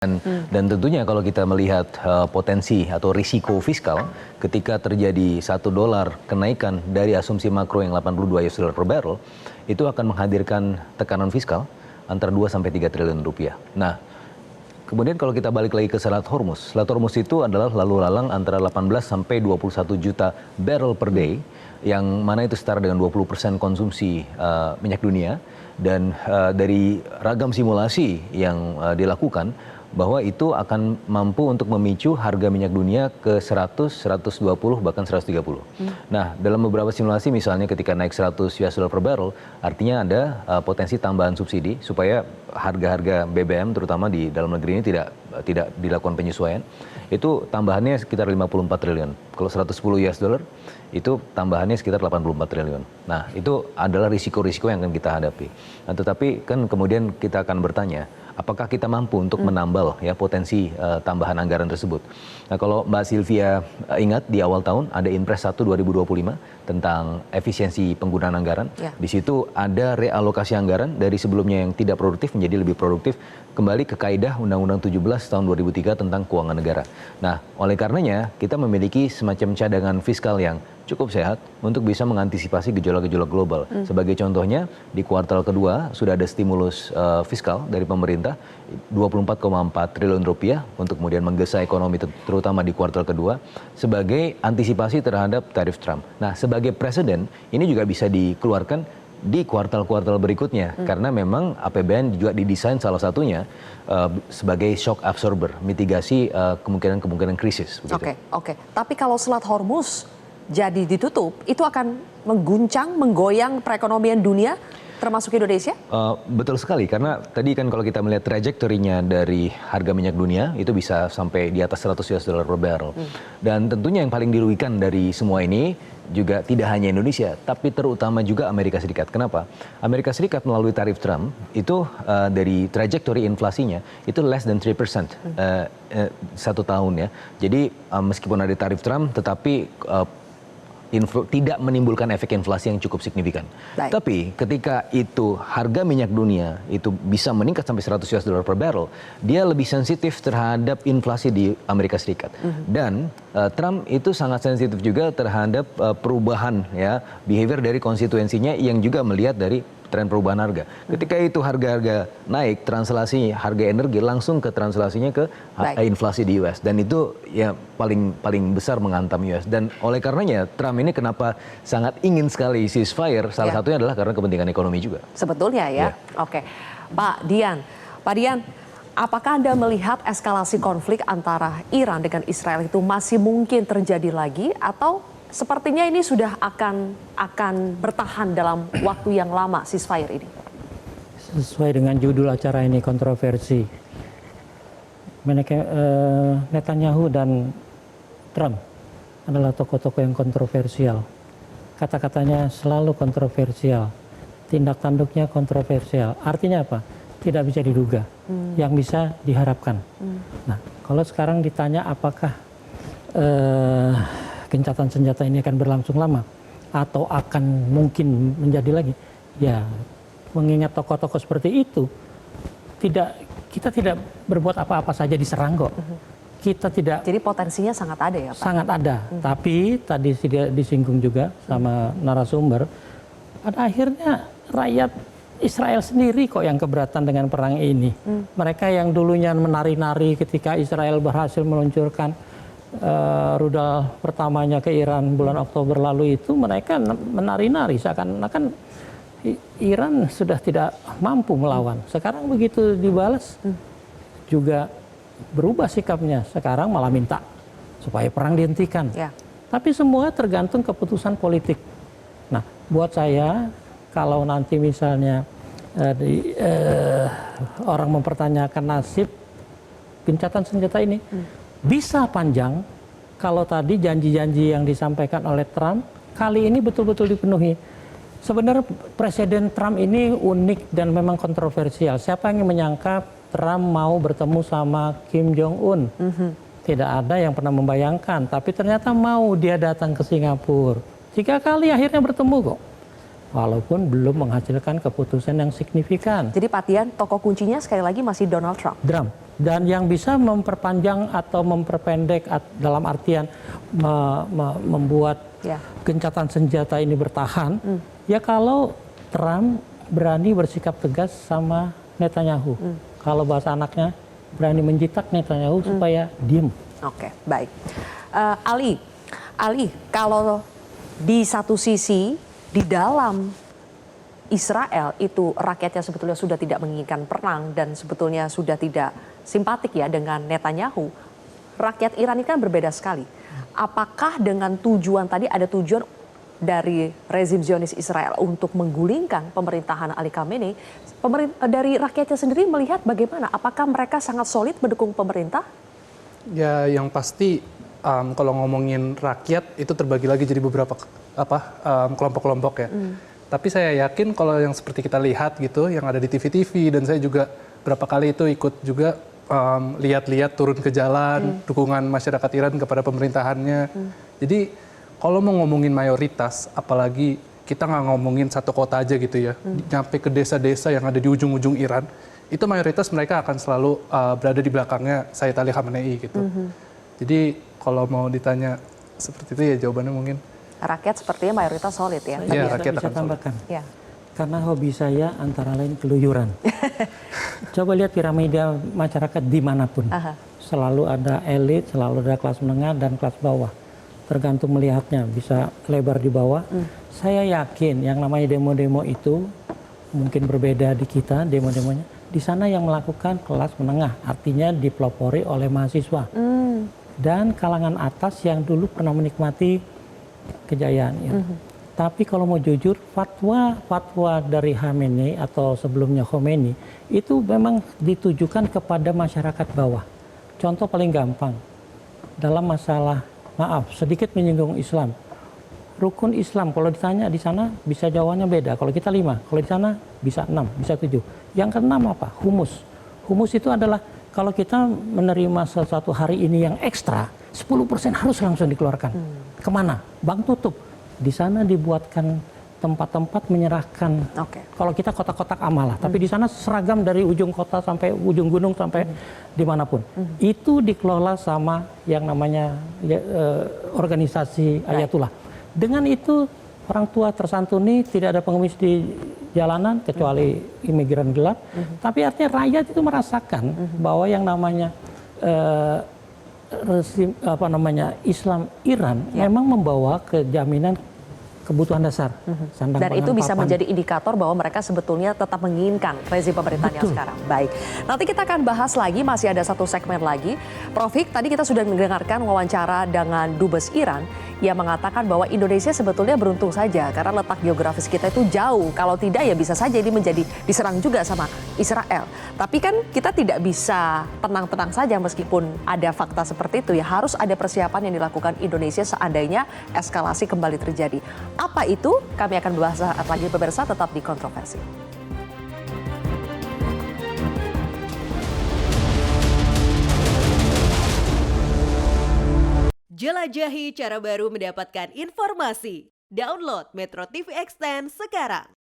Dan tentunya kalau kita melihat potensi atau risiko fiskal ketika terjadi $1 kenaikan dari asumsi makro yang 82 US dollar per barrel, itu akan menghadirkan tekanan fiskal antara 2 sampai 3 triliun rupiah. Nah, kemudian kalau kita balik lagi ke Selat Hormuz itu adalah lalu lalang antara 18 sampai 21 juta barrel per day, yang mana itu setara dengan 20% konsumsi minyak dunia. Dan dari ragam simulasi yang dilakukan, bahwa itu akan mampu untuk memicu harga minyak dunia ke 100, 120, bahkan 130. Nah, dalam beberapa simulasi misalnya ketika naik 100 US dollar per barrel, artinya ada potensi tambahan subsidi supaya harga-harga BBM terutama di dalam negeri ini tidak dilakukan penyesuaian. Itu tambahannya sekitar 54 triliun. Kalau 110 US dollar, itu tambahannya sekitar 84 triliun. Nah, itu adalah risiko-risiko yang akan kita hadapi. Nah, tetapi kan kemudian kita akan bertanya, apakah kita mampu untuk menambal ya potensi tambahan anggaran tersebut. Nah, kalau Mbak Sylvia ingat di awal tahun ada Impres 1 2025 tentang efisiensi penggunaan anggaran. Ya. Di situ ada realokasi anggaran dari sebelumnya yang tidak produktif menjadi lebih produktif, kembali ke kaidah Undang-Undang 17 tahun 2003 tentang keuangan negara. Nah, oleh karenanya kita memiliki semacam cadangan fiskal yang cukup sehat untuk bisa mengantisipasi gejolak-gejolak global. Sebagai contohnya, di kuartal kedua sudah ada stimulus fiskal dari pemerintah 24,4 triliun rupiah untuk kemudian menggesa ekonomi terutama di kuartal kedua sebagai antisipasi terhadap tarif Trump. Nah, sebagai presiden ini juga bisa dikeluarkan di kuartal-kuartal berikutnya karena memang APBN juga didesain salah satunya sebagai shock absorber, mitigasi kemungkinan krisis. Oke. Tapi kalau Selat Hormuz jadi ditutup, itu akan mengguncang, menggoyang perekonomian dunia, termasuk Indonesia? Betul sekali, karena tadi kan kalau kita melihat trajektorinya dari harga minyak dunia, itu bisa sampai di atas 100 US dollar per barrel. Dan tentunya yang paling dirugikan dari semua ini juga tidak hanya Indonesia, tapi terutama juga Amerika Serikat. Kenapa? Amerika Serikat melalui tarif Trump, itu dari trajektori inflasinya, itu less than 3% satu tahun ya. Jadi meskipun ada tarif Trump, tetapi tidak menimbulkan efek inflasi yang cukup signifikan. Baik. Tapi ketika itu harga minyak dunia itu bisa meningkat sampai 100 US dollar per barrel, dia lebih sensitif terhadap inflasi di Amerika Serikat. Dan Trump itu sangat sensitif juga terhadap perubahan ya behavior dari konstituensinya yang juga melihat dari tren perubahan harga. Ketika itu harga-harga naik, translasi harga energi langsung ke translasinya ke inflasi di US, dan itu ya paling besar menghantam US. Dan oleh karenanya Trump ini kenapa sangat ingin sekali ceasefire, salah satunya adalah karena kepentingan ekonomi juga. Sebetulnya ya. Oke. Pak Dian, apakah Anda melihat eskalasi konflik antara Iran dengan Israel itu masih mungkin terjadi lagi, atau sepertinya ini sudah akan bertahan dalam waktu yang lama ceasefire ini? Sesuai dengan judul acara ini, kontroversi. Netanyahu dan Trump adalah tokoh-tokoh yang kontroversial. Kata-katanya selalu kontroversial. Tindak tanduknya kontroversial. Artinya apa? Tidak bisa diduga. Yang bisa diharapkan. Nah, kalau sekarang ditanya apakah gencatan senjata ini akan berlangsung lama atau akan mungkin menjadi lagi, ya mengingat tokoh-tokoh seperti itu, kita tidak berbuat apa-apa saja diserang kok. Kita tidak. Jadi potensinya sangat ada ya Pak? Sangat ada. Tapi tadi disinggung juga sama narasumber, pada akhirnya rakyat Israel sendiri kok yang keberatan dengan perang ini. Mereka yang dulunya menari-nari ketika Israel berhasil meluncurkan rudal pertamanya ke Iran bulan Oktober lalu, itu mereka menari-nari seakan-akan Iran sudah tidak mampu melawan. Sekarang begitu dibalas juga berubah sikapnya, sekarang malah minta supaya perang dihentikan. Tapi semua tergantung keputusan politik. Nah, buat saya kalau nanti misalnya orang mempertanyakan nasib gencatan senjata ini, bisa panjang kalau tadi janji-janji yang disampaikan oleh Trump kali ini betul-betul dipenuhi. Sebenarnya Presiden Trump ini unik dan memang kontroversial. Siapa yang menyangka Trump mau bertemu sama Kim Jong-un? Tidak ada yang pernah membayangkan, tapi ternyata mau dia datang ke Singapura. 3 kali akhirnya bertemu kok. walaupun belum menghasilkan keputusan yang signifikan. Jadi Pak Dian, tokoh kuncinya sekali lagi masih Donald Trump. Dan yang bisa memperpanjang atau memperpendek dalam artian membuat gencatan senjata ini bertahan, ya kalau Trump berani bersikap tegas sama Netanyahu. Kalau bahasa anaknya, berani menjitak Netanyahu supaya diem. Oke, baik. Ali, kalau di satu sisi di dalam Israel itu rakyatnya sebetulnya sudah tidak menginginkan perang dan sebetulnya sudah tidak simpatik ya dengan Netanyahu. Rakyat Iran ini kan berbeda sekali. Apakah dengan tujuan tadi ada tujuan dari rezim Zionis Israel untuk menggulingkan pemerintahan Ali Khamenei? Dari rakyatnya sendiri melihat bagaimana? Apakah mereka sangat solid mendukung pemerintah? Ya, yang pasti kalau ngomongin rakyat itu terbagi lagi jadi beberapa kelompok-kelompok ya. Tapi saya yakin kalau yang seperti kita lihat gitu, yang ada di TV-TV dan saya juga berapa kali itu ikut juga lihat-lihat turun ke jalan, dukungan masyarakat Iran kepada pemerintahannya. Jadi kalau mau ngomongin mayoritas, apalagi kita nggak ngomongin satu kota aja gitu ya, nyampe ke desa-desa yang ada di ujung-ujung Iran, itu mayoritas mereka akan selalu berada di belakangnya Sayyid Ali Khamenei gitu. Jadi kalau mau ditanya seperti itu ya jawabannya mungkin rakyat sepertinya mayoritas solid ya. Iya, rakyat bisa akan tambahkan. Ya. Karena hobi saya antara lain keluyuran. Coba lihat piramida masyarakat dimanapun. Selalu ada elit, selalu ada kelas menengah dan kelas bawah. Tergantung melihatnya, bisa lebar di bawah. Saya yakin yang namanya demo-demo itu mungkin berbeda di kita, demo-demonya. Di sana yang melakukan kelas menengah, artinya dipelopori oleh mahasiswa. Dan kalangan atas yang dulu pernah menikmati kejayaan. Ya. Tapi kalau mau jujur, fatwa dari Khamenei atau sebelumnya Khomeini itu memang ditujukan kepada masyarakat bawah. Contoh paling gampang, dalam masalah, maaf, sedikit menyinggung Islam. Rukun Islam, kalau ditanya di sana bisa jawabannya beda. Kalau kita 5, kalau di sana bisa 6, bisa 7. Yang keenam apa? Humus. Humus itu adalah kalau kita menerima sesuatu hari ini yang ekstra, 10% harus langsung dikeluarkan. Kemana? Bank tutup. Di sana dibuatkan tempat-tempat menyerahkan. Kalau kita kotak-kotak amalah, tapi di sana seragam dari ujung kota sampai ujung gunung sampai dimanapun. Itu dikelola sama yang namanya organisasi Ayatullah. Dengan itu orang tua tersantuni, tidak ada pengemis di jalanan kecuali imigran gelap. Tapi artinya rakyat itu merasakan bahwa yang namanya rezim Islam Iran memang membawa kejaminan kebutuhan dasar. Dan itu bisa menjadi indikator bahwa mereka sebetulnya tetap menginginkan rezim pemerintahan yang sekarang. Baik, nanti kita akan bahas lagi, masih ada satu segmen lagi. Prof Hik, tadi kita sudah mendengarkan wawancara dengan Dubes Iran yang mengatakan bahwa Indonesia sebetulnya beruntung saja karena letak geografis kita itu jauh. Kalau tidak ya bisa saja ini menjadi diserang juga sama Israel. Tapi kan kita tidak bisa tenang-tenang saja meskipun ada fakta seperti itu ya. Harus ada persiapan yang dilakukan Indonesia seandainya eskalasi kembali terjadi. Apa itu? Kami akan bahas saat lagi pemirsa, tetap di Kontroversi. Jelajahi cara baru mendapatkan informasi. Download Metro TV Extend sekarang.